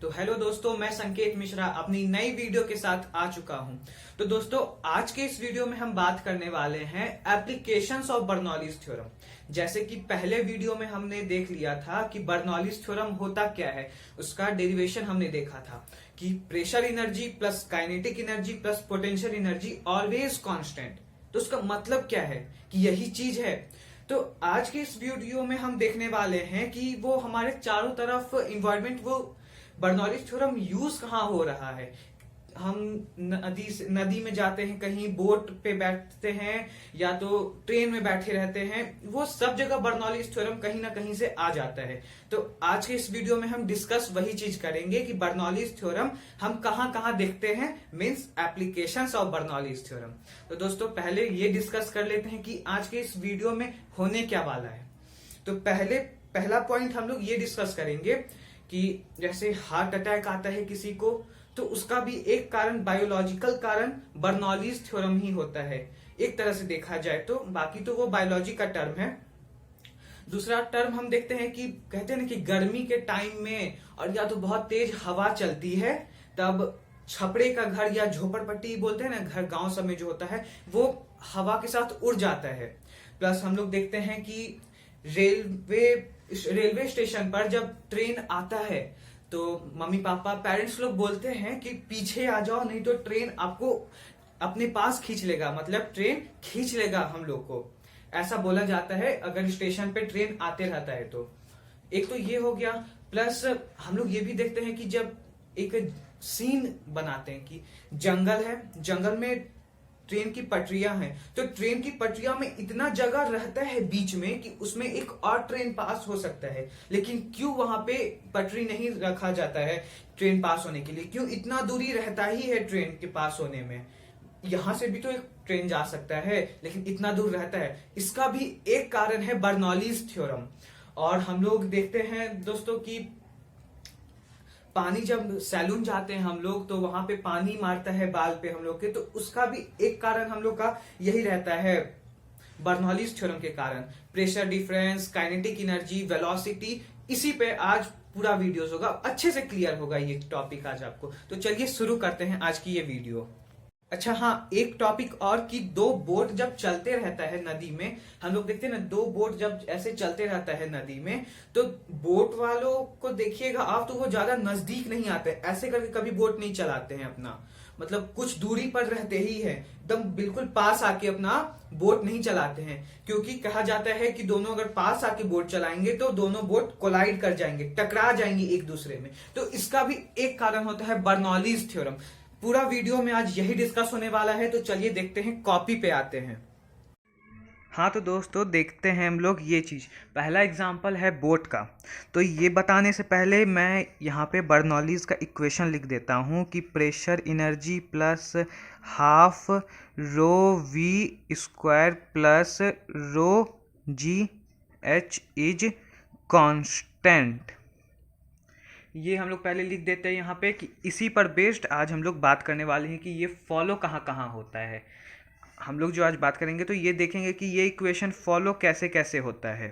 तो हेलो दोस्तों, मैं संकेत मिश्रा अपनी नई वीडियो के साथ आ चुका हूं। तो दोस्तों, आज के इस वीडियो में हम बात करने वाले हैं एप्लीकेशंस ऑफ बर्नौलीज थ्योरम। जैसे कि पहले वीडियो में हमने देख लिया था कि बर्नौलीज थ्योरम होता क्या है, उसका डेरिवेशन हमने देखा था कि pressure energy plus kinetic energy plus potential energy always constant. तो उसका मतलब क्या है कि यही चीज है। तो आज के इस वीडियो में हम देखने वाले हैं कि वो हमारे चारों तरफ इन्वायरमेंट, वो बर्नौलीज थ्योरम यूज कहाँ हो रहा है। हम नदी में जाते हैं, कहीं बोट पे बैठते हैं या तो ट्रेन में बैठे रहते हैं, वो सब जगह बर्नौलीज थ्योरम कहीं ना कहीं से आ जाता है। तो आज के इस वीडियो में हम डिस्कस वही चीज करेंगे कि बर्नौलीज थ्योरम हम कहाँ कहाँ देखते हैं, means applications of Bernoulli's theorem. तो दोस्तों, पहले ये डिस्कस कर लेते हैं कि आज के इस वीडियो में होने क्या वाला है। तो पहला पॉइंट हम लोग ये डिस्कस करेंगे कि जैसे हार्ट अटैक आता है किसी को, तो उसका भी एक कारण, बायोलॉजिकल कारण बर्नौलीज थ्योरम ही होता है एक तरह से देखा जाए तो। बाकी तो वो बायोलॉजी का टर्म है। दूसरा टर्म हम देखते हैं कि कहते हैं ना कि गर्मी के टाइम में और या तो बहुत तेज हवा चलती है, तब छपड़े का घर या झोपड़पट्टी बोलते हैं ना, घर गांव सब में जो होता है, वो हवा के साथ उड़ जाता है। प्लस हम लोग देखते हैं कि रेलवे स्टेशन पर जब ट्रेन आता है तो मम्मी पापा पेरेंट्स लोग बोलते हैं कि पीछे आ जाओ, नहीं तो ट्रेन आपको अपने पास खींच लेगा, मतलब ट्रेन खींच लेगा हम लोग को। ऐसा बोला जाता है अगर स्टेशन पे ट्रेन आते रहता है तो। एक तो ये हो गया। प्लस हम लोग ये भी देखते हैं कि जब एक सीन बनाते हैं कि जंगल है, जंगल में ट्रेन की पटरियां हैं, तो ट्रेन की पटरियां में इतना जगह रहता है बीच में कि उसमें एक और ट्रेन पास हो सकता है, लेकिन क्यों वहां पे पटरी नहीं रखा जाता है ट्रेन पास होने के लिए? क्यों इतना दूरी रहता ही है ट्रेन के पास होने में? यहां से भी तो एक ट्रेन जा सकता है, लेकिन इतना दूर रहता है। इसका भी एक कारण है बर्नौलीज थ्योरम। और हम लोग देखते हैं दोस्तों कि पानी, जब सैलून जाते हैं हम लोग, तो वहां पे पानी मारता है बाल पे हम लोग के, तो उसका भी एक कारण हम लोग का यही रहता है बर्नौलीज थ्योरम के कारण। Pressure difference, kinetic energy, velocity, इसी पे आज पूरा वीडियोस होगा, अच्छे से क्लियर होगा ये टॉपिक आज आपको। तो चलिए शुरू करते हैं आज की ये वीडियो। अच्छा हाँ, एक टॉपिक और कि दो बोट जब चलते रहता है नदी में, हम लोग देखते हैं ना, दो बोट जब ऐसे चलते रहता है नदी में, तो बोट वालों को देखिएगा आप, तो वो ज्यादा नजदीक नहीं आते, ऐसे करके कभी बोट नहीं चलाते हैं अपना, मतलब कुछ दूरी पर रहते ही है, एकदम बिल्कुल पास आके अपना बोट नहीं चलाते हैं। क्योंकि कहा जाता है कि दोनों अगर पास आके बोट चलाएंगे तो दोनों बोट कोलाइड कर जाएंगे, टकरा जाएंगे एक दूसरे में। तो इसका भी एक कारण होता है बर्नौलीज थ्योरम। पूरा वीडियो में आज यही डिस्कस होने वाला है। तो चलिए देखते हैं, कॉपी पे आते हैं। हाँ तो दोस्तों, देखते हैं हम लोग ये चीज़। पहला एग्जांपल है बोट का। तो ये बताने से पहले मैं यहाँ पे बर्नौलीज का इक्वेशन लिख देता हूँ कि pressure energy plus half rho v square plus rho ji h is constant. ये हम लोग पहले लिख देते हैं यहाँ पे कि इसी पर बेस्ड आज हम लोग बात करने वाले हैं कि ये फॉलो कहाँ कहाँ होता है। हम लोग जो आज बात करेंगे तो ये देखेंगे कि ये इक्वेशन फॉलो कैसे कैसे होता है।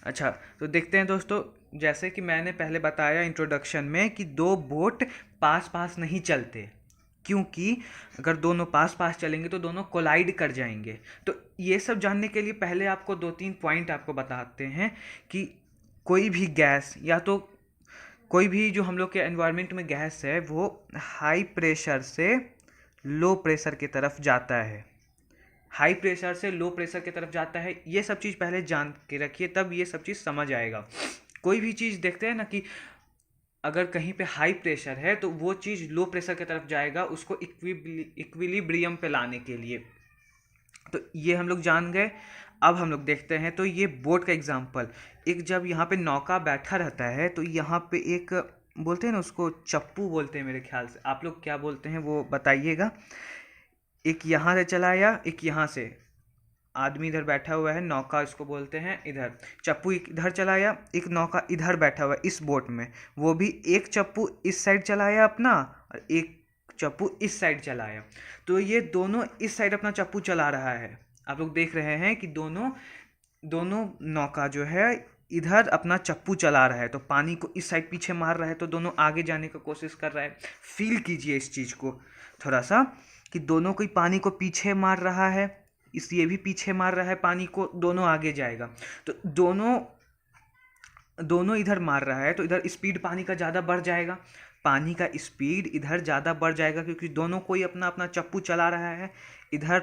अच्छा, तो देखते हैं दोस्तों, जैसे कि मैंने पहले बताया इंट्रोडक्शन में कि दो बोट पास पास नहीं चलते, क्योंकि अगर दोनों पास पास चलेंगे तो दोनों कोलाइड कर जाएंगे। तो ये सब जानने के लिए पहले आपको दो तीन पॉइंट आपको बताते हैं कि कोई भी गैस या तो कोई भी जो हम लोग के एनवायरनमेंट में गैस है, वो हाई प्रेशर से लो प्रेशर की तरफ जाता है, हाई प्रेशर से लो प्रेशर की तरफ जाता है। ये सब चीज़ पहले जान के रखिए, तब ये सब चीज़ समझ आएगा। कोई भी चीज़ देखते हैं ना कि अगर कहीं पे हाई प्रेशर है तो वो चीज़ लो प्रेशर की तरफ जाएगा, उसको इक्विलिब्रियम पे लाने के लिए। तो ये हम लोग जान गए। अब हम लोग देखते हैं, तो ये बोट का एग्जांपल, एक जब यहाँ पे नौका बैठा रहता है तो यहाँ पे एक बोलते हैं ना, उसको चप्पू बोलते हैं मेरे ख्याल से, आप लोग क्या बोलते हैं वो बताइएगा। एक यहाँ से चलाया, एक यहाँ से, आदमी इधर बैठा हुआ है, नौका इसको बोलते हैं, इधर चप्पू इधर चलाया, एक नौका इधर बैठा हुआ है इस बोट में, वो भी एक चप्पू इस साइड चलाया अपना और एक चप्पू इस साइड चलाया। तो ये दोनों इस साइड अपना चप्पू चला रहा है। आप लोग देख रहे हैं कि दोनों नौका जो है इधर अपना चप्पू चला रहा है तो पानी को इस साइड पीछे मार रहा है, तो दोनों आगे जाने का कोशिश कर रहा है। फील कीजिए इस चीज़ को थोड़ा सा कि दोनों कोई पानी को पीछे मार रहा है, इस ये भी पीछे मार रहा है पानी को, दोनों आगे जाएगा। तो दोनों इधर मार रहा है तो इधर स्पीड पानी का ज़्यादा बढ़ जाएगा, पानी का स्पीड इधर ज़्यादा बढ़ जाएगा क्योंकि दोनों कोई अपना अपना चप्पू चला रहा है इधर।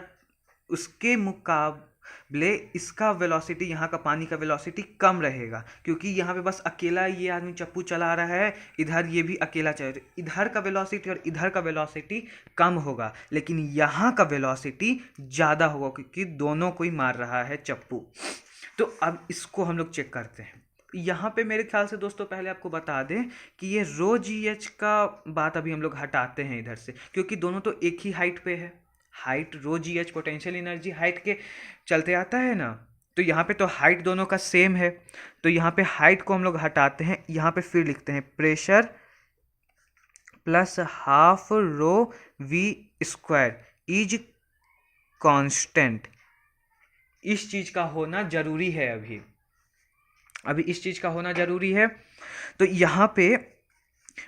उसके मुकाबले इसका वेलोसिटी, यहाँ का पानी का वेलोसिटी कम रहेगा क्योंकि यहाँ पे बस अकेला ये आदमी चप्पू चला रहा है, इधर ये भी अकेला चल रहा है। इधर का वेलोसिटी और इधर का वेलोसिटी कम होगा, लेकिन यहाँ का वेलोसिटी ज़्यादा होगा क्योंकि दोनों कोई मार रहा है चप्पू। तो अब इसको हम लोग चेक करते हैं। यहाँ पे मेरे ख्याल से दोस्तों पहले आपको बता दें कि ये रो जी एच का बात अभी हम लोग हटाते हैं इधर से, क्योंकि दोनों तो एक ही हाइट पे है। हाइट रो जी एच पोटेंशियल एनर्जी हाइट के चलते आता है ना, तो यहाँ पे तो हाइट दोनों का सेम है। तो यहाँ पे हाइट को हम लोग हटाते हैं, यहाँ पे फिर लिखते हैं pressure plus half rho v square is constant. इस चीज़ का होना जरूरी है, अभी इस चीज़ का होना ज़रूरी है। तो यहाँ पे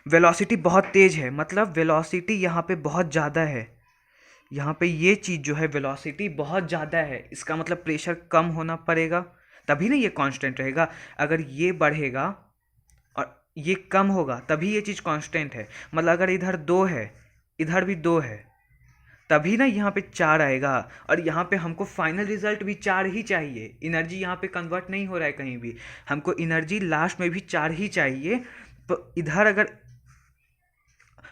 वेलोसिटी बहुत तेज़ है, मतलब वेलोसिटी यहाँ पे बहुत ज़्यादा है। यहाँ पे ये चीज़ जो है वेलोसिटी बहुत ज़्यादा है, इसका मतलब प्रेशर कम होना पड़ेगा, तभी ना ये कांस्टेंट रहेगा। अगर ये बढ़ेगा और ये कम होगा तभी ये चीज़ कांस्टेंट है। मतलब अगर इधर 2 है, इधर भी 2 है, तभी ना यहाँ पे 4 आएगा। और यहाँ पे हमको फाइनल रिजल्ट भी 4 ही चाहिए, एनर्जी यहाँ पे कन्वर्ट नहीं हो रहा है कहीं भी, हमको एनर्जी लास्ट में भी 4 ही चाहिए। तो इधर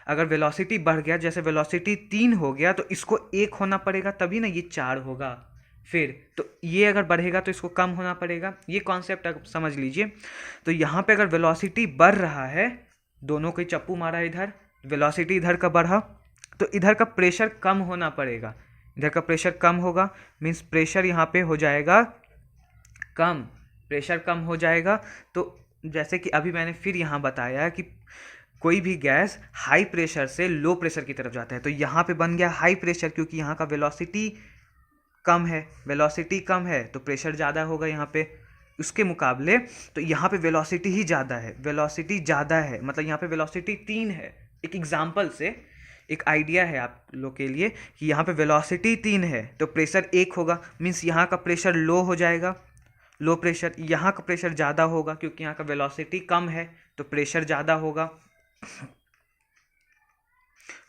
अगर वेलोसिटी बढ़ गया, जैसे वेलोसिटी 3 हो गया तो इसको 1 होना पड़ेगा, तभी ना ये 4 होगा। फिर तो ये अगर बढ़ेगा तो इसको कम होना पड़ेगा, ये कॉन्सेप्ट आप समझ लीजिए। तो यहाँ पे अगर वेलोसिटी बढ़ रहा है, दोनों को चप्पू मारा इधर, वेलोसिटी इधर का बढ़ा, तो इधर का प्रेशर कम होना पड़ेगा। इधर का प्रेशर कम होगा, मीन्स प्रेशर यहाँ पे हो जाएगा कम, प्रेशर कम हो जाएगा। तो जैसे कि अभी मैंने फिर यहाँ बताया कि कोई भी गैस हाई प्रेशर से लो प्रेशर की तरफ जाता है, तो यहाँ पे बन गया हाई प्रेशर क्योंकि यहाँ का वेलोसिटी कम है, वेलोसिटी कम है तो प्रेशर ज़्यादा होगा यहाँ पे उसके मुकाबले। तो यहाँ पे वेलोसिटी ही ज़्यादा है, वेलोसिटी ज़्यादा है, मतलब यहाँ पे वेलोसिटी 3 है। एक एग्जाम्पल से एक आइडिया है आप लोग के लिए कि यहाँ पे वेलोसिटी 3 है तो प्रेशर 1 होगा, मीन्स यहाँ का प्रेशर लो हो जाएगा, लो प्रेशर। यहाँ का प्रेशर ज़्यादा होगा क्योंकि यहाँ का वेलोसिटी कम है तो प्रेशर ज़्यादा होगा।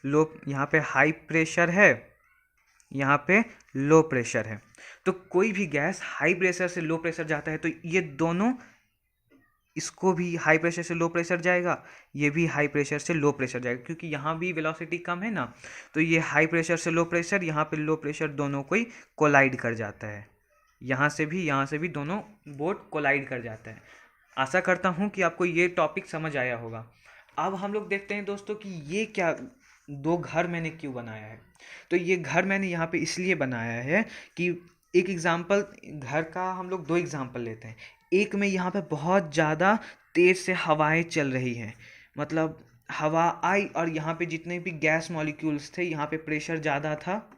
लो, यहाँ पे हाई प्रेशर है, यहाँ पे लो प्रेशर है। तो कोई भी गैस हाई प्रेशर से लो प्रेशर जाता है तो ये दोनों, इसको भी हाई प्रेशर से लो प्रेशर जाएगा, ये भी हाई प्रेशर से लो प्रेशर जाएगा क्योंकि यहाँ भी वेलोसिटी कम है ना। तो ये हाई प्रेशर से लो प्रेशर, यहाँ पे लो प्रेशर, दोनों को ही कोलाइड कर जाता है। यहाँ से भी दोनों बोट कोलाइड कर जाता है। आशा करता हूँ कि आपको ये टॉपिक समझ आया होगा। अब हम लोग देखते हैं दोस्तों कि ये क्या 2 घर मैंने क्यों बनाया है। तो ये घर मैंने यहाँ पे इसलिए बनाया है कि एक एग्जाम्पल घर का हम लोग 2 एग्जाम्पल लेते हैं। एक में यहाँ पे बहुत ज़्यादा तेज़ से हवाएं चल रही हैं, मतलब हवा आई और यहाँ पे जितने भी गैस मॉलिक्यूल्स थे, यहाँ पे प्रेशर ज़्यादा था,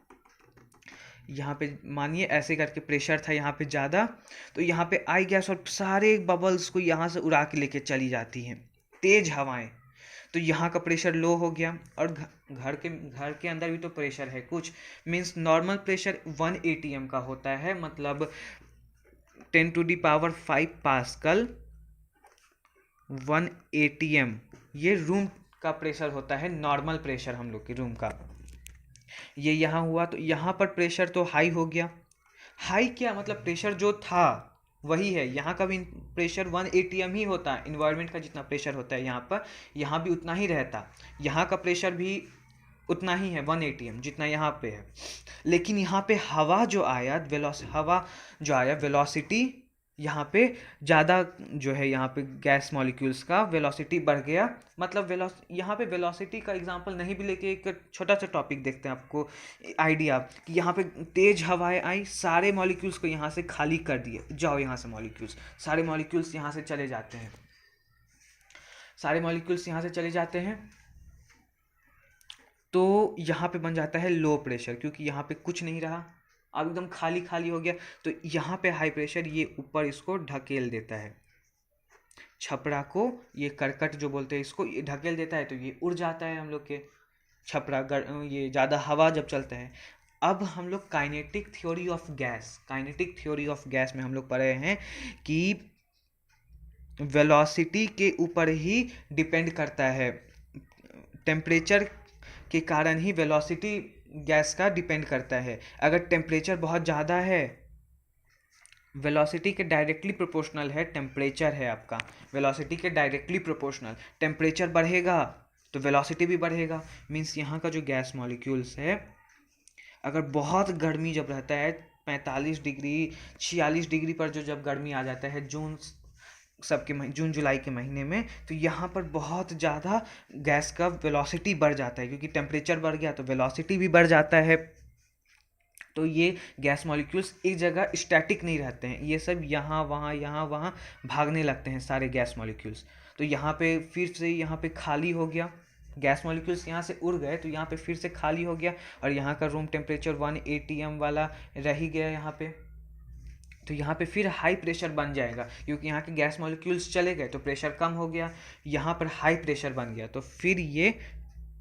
यहाँ पे मानिए ऐसे करके प्रेशर था यहाँ पे ज़्यादा, तो यहाँ पे आई गैस और सारे बबल्स को यहाँ से उड़ा के लेके चली जाती हैं तेज़ हवाएं। तो यहाँ का प्रेशर लो हो गया और घर के अंदर भी तो प्रेशर है कुछ, मीन्स नॉर्मल प्रेशर 1 atm का होता है, मतलब 10⁵ पास्कल 1 atm, ये रूम का प्रेशर होता है, नॉर्मल प्रेशर हम लोग के रूम का। ये यहाँ हुआ तो यहाँ पर प्रेशर तो हाई हो गया। हाई क्या मतलब प्रेशर जो था वही है, यहाँ का भी प्रेशर 1 atm ही होता है, इन्वायरमेंट का जितना प्रेशर होता है यहाँ पर, यहाँ भी उतना ही रहता। यहाँ का प्रेशर भी उतना ही है 1 atm जितना यहाँ पे है। लेकिन यहाँ पे हवा जो आया वेलोसिटी यहाँ पे ज़्यादा जो है, यहाँ पे गैस मॉलिक्यूल्स का वेलोसिटी बढ़ गया। मतलब यहाँ पे वेलोसिटी का एग्जांपल नहीं भी लेके एक छोटा सा टॉपिक देखते हैं, आपको आइडिया कि यहाँ पे तेज हवाएं आई, सारे मॉलिक्यूल्स को यहाँ से खाली कर दिए, जाओ यहाँ से मॉलिक्यूल्स, सारे मॉलिक्यूल्स यहाँ से चले जाते हैं, सारे मॉलिक्यूल्स यहाँ से चले जाते हैं। तो यहाँ पे बन जाता है लो प्रेशर क्योंकि यहाँ पे कुछ नहीं रहा, अब एकदम खाली खाली हो गया। तो यहाँ पे हाई प्रेशर ये ऊपर इसको ढकेल देता है, छपरा को ये करकट जो बोलते हैं इसको ये ढकेल देता है, तो ये उड़ जाता है हम लोग के छपरा ये ज़्यादा हवा जब चलता है। अब हम लोग काइनेटिक थ्योरी ऑफ गैस में हम लोग पढ़े हैं कि वेलोसिटी के ऊपर ही डिपेंड करता है, टेम्परेचर के कारण ही वेलोसिटी गैस का डिपेंड करता है। अगर टेम्परेचर बहुत ज़्यादा है, वेलोसिटी के डायरेक्टली प्रोपोर्शनल है टेम्परेचर है आपका, वेलोसिटी के डायरेक्टली प्रोपोर्शनल, टेम्परेचर बढ़ेगा तो वेलोसिटी भी बढ़ेगा। मीन्स यहाँ का जो गैस मॉलिक्यूल्स है, अगर बहुत गर्मी जब रहता है 45 डिग्री 46 डिग्री पर, जो जब गर्मी आ जाता है जून जुलाई के महीने में, तो यहाँ पर बहुत ज़्यादा गैस का वेलोसिटी बढ़ जाता है, क्योंकि टेम्परेचर बढ़ गया तो वेलोसिटी भी बढ़ जाता है। तो ये गैस मॉलिक्यूल्स एक जगह स्टैटिक नहीं रहते हैं, ये सब यहाँ वहाँ भागने लगते हैं सारे गैस मॉलिक्यूल्स। तो यहाँ पे फिर से यहाँ पे खाली हो गया, गैस मॉलिक्यूल्स यहाँ से उड़ गए तो यहाँ पे फिर से खाली हो गया, और यहाँ का रूम टेम्परेचर 1 atm वाला रह ही गया यहाँ पे। तो यहाँ पे फिर हाई प्रेशर बन जाएगा, क्योंकि यहाँ के गैस मॉलिक्यूल्स चले गए तो प्रेशर कम हो गया, यहाँ पर हाई प्रेशर बन गया, तो फिर ये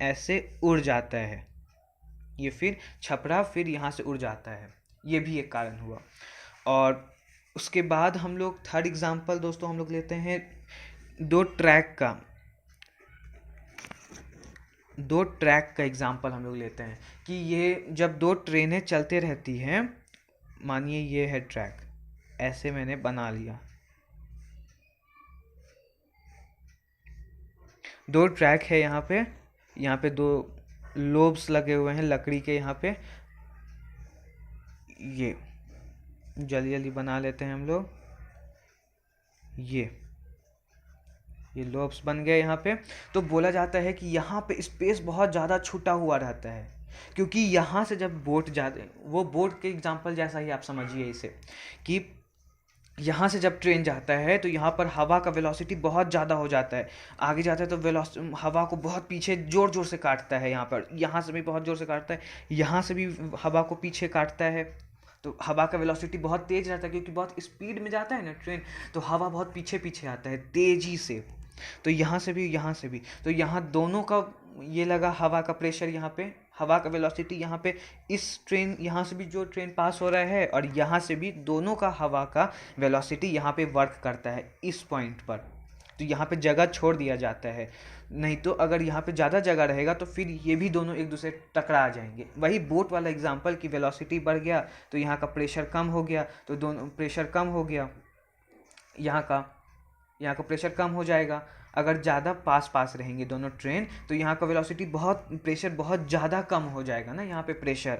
ऐसे उड़ जाता है, ये फिर छपरा फिर यहाँ से उड़ जाता है, ये भी एक कारण हुआ। और उसके बाद हम लोग थर्ड एग्जांपल दोस्तों हम लोग लेते हैं दो ट्रैक का एग्जांपल हम लोग लेते हैं कि ये जब दो ट्रेनें चलते रहती हैं, मानिए ये है ट्रैक, ऐसे मैंने बना लिया, दो ट्रैक है यहाँ पे दो लोब्स लगे हुए हैं लकड़ी के, यहाँ पे ये जल्दी जल्दी बना लेते हैं हम लोग, ये लोब्स बन गए यहाँ पे। तो बोला जाता है कि यहाँ पे स्पेस बहुत ज़्यादा छूटा हुआ रहता है, क्योंकि यहाँ से जब बोट जाते, वो बोट के एग्जांपल जैसा ही आप समझिए इसे, कि यहाँ से जब ट्रेन जाता है तो यहाँ पर हवा का वेलोसिटी बहुत ज़्यादा हो जाता है, आगे जाता है तो हवा को बहुत पीछे ज़ोर ज़ोर से काटता है, यहाँ से भी बहुत ज़ोर से काटता है, यहाँ से भी हवा को पीछे काटता है, तो हवा का वेलोसिटी बहुत तेज़ रहता है, क्योंकि बहुत स्पीड में जाता है ना ट्रेन, तो हवा बहुत पीछे पीछे आता है तेज़ी से। तो यहाँ से भी तो यहाँ दोनों का ये लगा हवा का प्रेशर, यहाँ पे हवा का वेलोसिटी, यहाँ पे इस ट्रेन, यहाँ से भी जो ट्रेन पास हो रहा है और यहाँ से भी, दोनों का हवा का वेलोसिटी यहाँ पे वर्क करता है इस पॉइंट पर, तो यहाँ पे जगह छोड़ दिया जाता है। नहीं तो अगर यहाँ पे ज़्यादा जगह रहेगा तो फिर ये भी दोनों एक दूसरे टकरा जाएंगे। वही बोट वाला एग्जांपल कि वेलोसिटी बढ़ गया तो यहाँ का प्रेशर कम हो गया, तो दोनों प्रेशर कम हो गया, यहाँ का प्रेशर कम हो जाएगा। अगर ज़्यादा पास रहेंगे दोनों ट्रेन तो यहाँ का वेलोसिटी प्रेशर बहुत ज़्यादा कम हो जाएगा ना, यहाँ पे प्रेशर,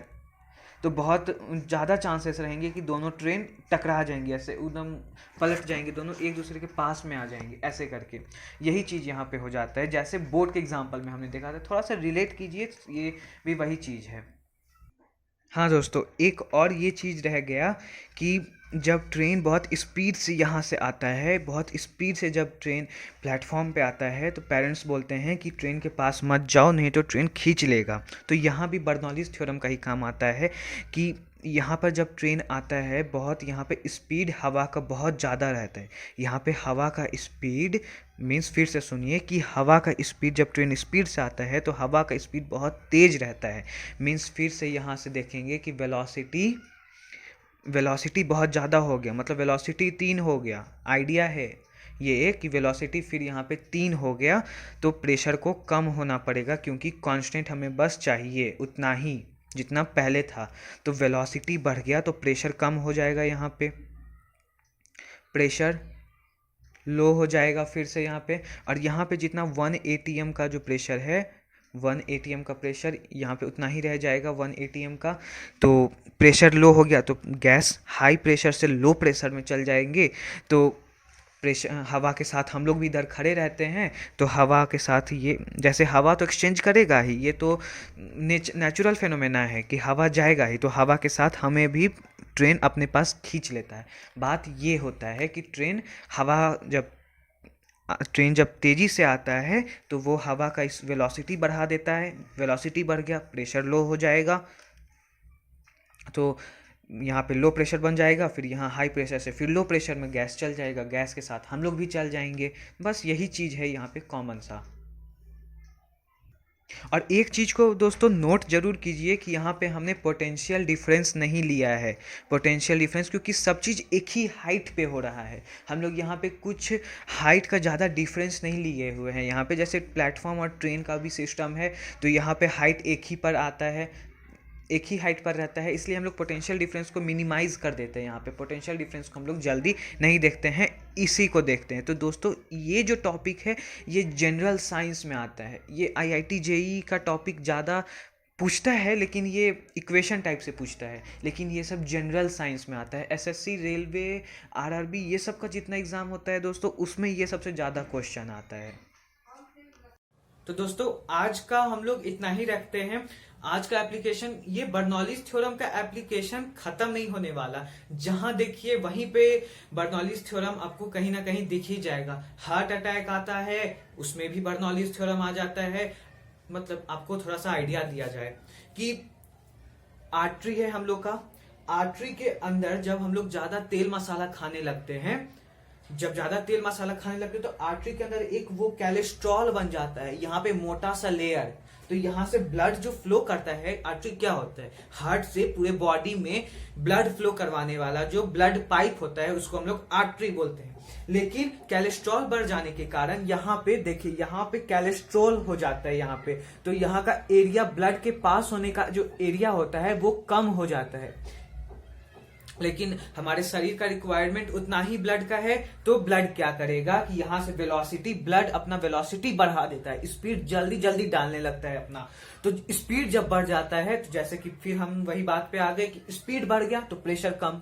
तो बहुत ज़्यादा चांसेस रहेंगे कि दोनों ट्रेन टकरा जाएंगे, ऐसे एकदम पलट जाएंगे, दोनों एक दूसरे के पास में आ जाएंगे, ऐसे करके। यही चीज़ यहाँ पे हो जाता है, जैसे बोट के एग्जांपल में हमने देखा था, थोड़ा सा रिलेट कीजिए, ये भी वही चीज़ है। हाँ दोस्तों, एक और ये चीज़ रह गया कि जब ट्रेन बहुत स्पीड से यहाँ से आता है, बहुत स्पीड से जब ट्रेन प्लेटफॉर्म पे आता है, तो पेरेंट्स बोलते हैं कि ट्रेन के पास मत जाओ, नहीं तो ट्रेन खींच लेगा। तो यहाँ भी बर्नौलीज़ थ्योरम का ही काम आता है कि यहाँ पर जब ट्रेन आता है, बहुत यहाँ पे स्पीड हवा का बहुत ज़्यादा रहता है, यहाँ पे हवा का स्पीड मीन्स, फिर से सुनिए, कि हवा का स्पीड, जब ट्रेन स्पीड से आता है तो हवा का स्पीड बहुत तेज़ रहता है। मीन्स फिर से यहाँ से देखेंगे कि वेलोसिटी बहुत ज़्यादा हो गया, मतलब वेलोसिटी 3 हो गया। आइडिया है ये कि वेलोसिटी फिर यहाँ पे 3 हो गया, तो प्रेशर को कम होना पड़ेगा, क्योंकि कांस्टेंट हमें बस चाहिए उतना ही जितना पहले था। तो वेलोसिटी बढ़ गया तो प्रेशर कम हो जाएगा, यहाँ पे प्रेशर लो हो जाएगा फिर से यहाँ पे, और यहाँ पे जितना 1 atm का जो प्रेशर है, 1 atm का प्रेशर यहाँ पे उतना ही रह जाएगा 1 atm का। तो प्रेशर लो हो गया तो गैस हाई प्रेशर से लो प्रेशर में चल जाएंगे, तो प्रेशर हवा के साथ हम लोग भी इधर खड़े रहते हैं, तो हवा के साथ ये, जैसे हवा तो एक्सचेंज करेगा ही, ये तो नेचुरल फेनोमेना है कि हवा जाएगा ही, तो हवा के साथ हमें भी ट्रेन अपने पास खींच लेता है। बात ये होता है कि ट्रेन जब तेज़ी से आता है तो वो हवा का इस वेलोसिटी बढ़ा देता है, वेलोसिटी बढ़ गया, प्रेशर लो हो जाएगा, तो यहाँ पे लो प्रेशर बन जाएगा, फिर यहाँ हाई प्रेशर से फिर लो प्रेशर में गैस चल जाएगा, गैस के साथ हम लोग भी चल जाएंगे। बस यही चीज़ है यहाँ पे कॉमन सा। और एक चीज़ को दोस्तों नोट जरूर कीजिए कि यहाँ पे हमने पोटेंशियल डिफरेंस नहीं लिया है। पोटेंशियल डिफरेंस क्योंकि सब चीज़ एक ही हाइट पे हो रहा है, हम लोग यहाँ पे कुछ हाइट का ज़्यादा डिफरेंस नहीं लिए हुए हैं। यहाँ पे जैसे प्लेटफॉर्म और ट्रेन का भी सिस्टम है, तो यहाँ पे हाइट एक ही पर आता है, एक ही हाइट पर रहता है, इसलिए हम लोग पोटेंशियल डिफरेंस को मिनिमाइज़ कर देते हैं। यहाँ पे पोटेंशियल डिफरेंस को हम लोग जल्दी नहीं देखते हैं, इसी को देखते हैं। तो दोस्तों ये जो टॉपिक है ये जनरल साइंस में आता है। ये IIT JEE का टॉपिक ज़्यादा पूछता है, लेकिन ये इक्वेशन टाइप से पूछता है, लेकिन ये सब जनरल साइंस में आता है। SSC, रेलवे, RRB ये सब का जितना एग्ज़ाम होता है दोस्तों, उसमें ये सबसे ज़्यादा क्वेश्चन आता है। तो दोस्तों आज का हम लोग इतना ही रखते हैं। आज का एप्लीकेशन, ये बर्नौलीज थ्योरम का एप्लीकेशन खत्म नहीं होने वाला। जहां देखिए वहीं पे बर्नौलीज थ्योरम आपको कहीं ना कहीं दिख ही जाएगा। हार्ट अटैक आता है उसमें भी बर्नौलीज थ्योरम आ जाता है। मतलब आपको थोड़ा सा आइडिया दिया जाए कि आर्टरी है हम लोग का, आर्टरी के अंदर जब हम लोग ज्यादा तेल मसाला खाने लगते हैं, जब ज्यादा तेल मसाला खाने लगते हैं तो आर्टरी के अंदर एक वो कोलेस्ट्रॉल बन जाता है, यहाँ पे मोटा सा लेयर। तो यहाँ से ब्लड जो फ्लो करता है, आर्टरी क्या होता है, हार्ट से पूरे बॉडी में ब्लड फ्लो करवाने वाला जो ब्लड पाइप होता है उसको हम लोग आर्टरी बोलते हैं। लेकिन कोलेस्ट्रॉल बढ़ जाने के कारण यहाँ पे देखिए, यहाँ पे कोलेस्ट्रॉल हो जाता है यहाँ पे, तो यहाँ का एरिया, ब्लड के पास होने का जो एरिया होता है वो कम हो जाता है। लेकिन हमारे शरीर का रिक्वायरमेंट उतना ही ब्लड का है, तो ब्लड क्या करेगा कि यहाँ से वेलोसिटी, ब्लड अपना वेलोसिटी बढ़ा देता है, स्पीड जल्दी जल्दी डालने लगता है अपना। तो स्पीड जब बढ़ जाता है, तो जैसे कि फिर हम वही बात पे आ गए कि स्पीड बढ़ गया तो प्रेशर कम।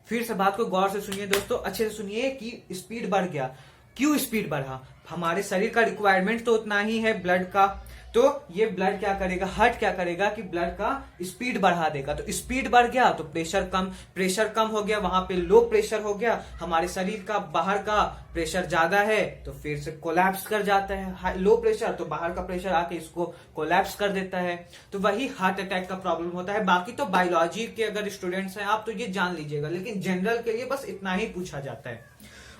फिर से बात को गौर से सुनिए दोस्तों, अच्छे से सुनिए कि स्पीड बढ़ गया, क्यों स्पीड बढ़ा, हमारे शरीर का रिक्वायरमेंट तो उतना ही है ब्लड का, तो ये ब्लड क्या करेगा, हार्ट क्या करेगा कि ब्लड का स्पीड बढ़ा देगा। तो स्पीड बढ़ गया तो प्रेशर कम, प्रेशर कम हो गया, वहां पे लो प्रेशर हो गया, हमारे शरीर का बाहर का प्रेशर ज्यादा है तो फिर से कोलैप्स कर जाता है। लो प्रेशर तो बाहर का प्रेशर आके इसको कोलैप्स कर देता है, तो वही हार्ट अटैक का प्रॉब्लम होता है। बाकी तो बायोलॉजी के अगर स्टूडेंट्स हैं आप तो ये जान लीजिएगा, लेकिन जनरल के लिए बस इतना ही पूछा जाता है।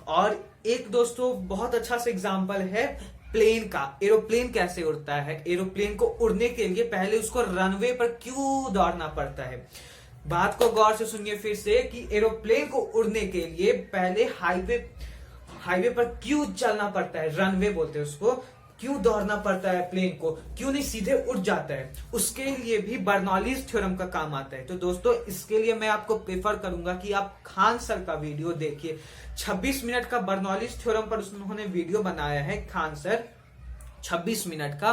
और एक दोस्तों बहुत अच्छा सा एग्जाम्पल है प्लेन का। एरोप्लेन कैसे उड़ता है, एरोप्लेन को उड़ने के लिए पहले उसको रनवे पर क्यों दौड़ना पड़ता है। बात को गौर से सुनिए फिर से कि एरोप्लेन को उड़ने के लिए पहले हाईवे पर क्यों चलना पड़ता है, रनवे बोलते हैं उसको, क्यों दौड़ना पड़ता है प्लेन को, क्यों नहीं सीधे उड़ जाता है, उसके लिए भी बर्नौलीज थ्योरम का काम आता है। तो दोस्तों इसके लिए मैं आपको प्रेफर करूंगा कि आप खान सर का वीडियो देखिए, 26 मिनट का बर्नौलीज थ्योरम पर उन्होंने वीडियो बनाया है खान सर, 26 मिनट का।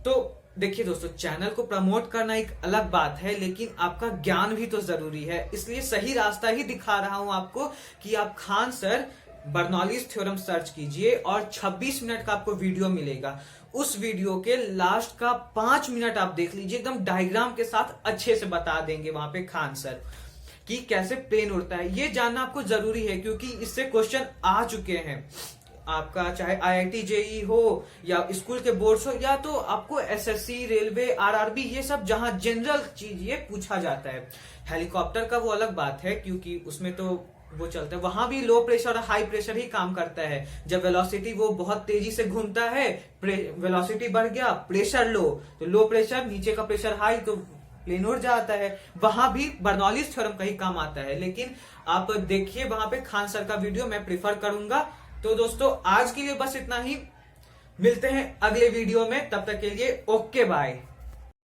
तो देखिए दोस्तों, चैनल को प्रमोट करना एक अलग बात है, लेकिन आपका ज्ञान भी तो जरूरी है, इसलिए सही रास्ता ही दिखा रहा हूं आपको कि आप Khan sir Bernoulli's theorem search कीजिए और 26 मिनट का आपको वीडियो मिलेगा। उस वीडियो के लास्ट का 5 मिनट आप देख लीजिए, एकदम डायग्राम के साथ अच्छे से बता देंगे वहां पे खान सर कि कैसे प्लेन उड़ता है। ये जानना आपको जरूरी है क्योंकि इससे क्वेश्चन आ चुके हैं आपका, चाहे IIT JEE हो या स्कूल के बोर्ड्स हो या तो आपको SSC, रेलवे, RRB, ये सब जहां जनरल चीज ये पूछा जाता है। हेलीकॉप्टर का वो अलग बात है क्योंकि उसमें तो वो चलता है, वहां भी लो प्रेशर और हाई प्रेशर ही काम करता है। जब वेलोसिटी वो बहुत तेजी से घूमता है, वेलोसिटी बढ़ गया, प्रेशर लो, तो लो प्रेशर, नीचे का प्रेशर हाई, तो प्लेन उड़ जाता है। वहां भी बर्नौलीज थ्योरम का ही काम आता है, लेकिन आप देखिए वहां पे खान सर का वीडियो मैं प्रिफर करूंगा। तो दोस्तों आज के लिए बस इतना ही, मिलते हैं अगले वीडियो में, तब तक के लिए ओके बाय।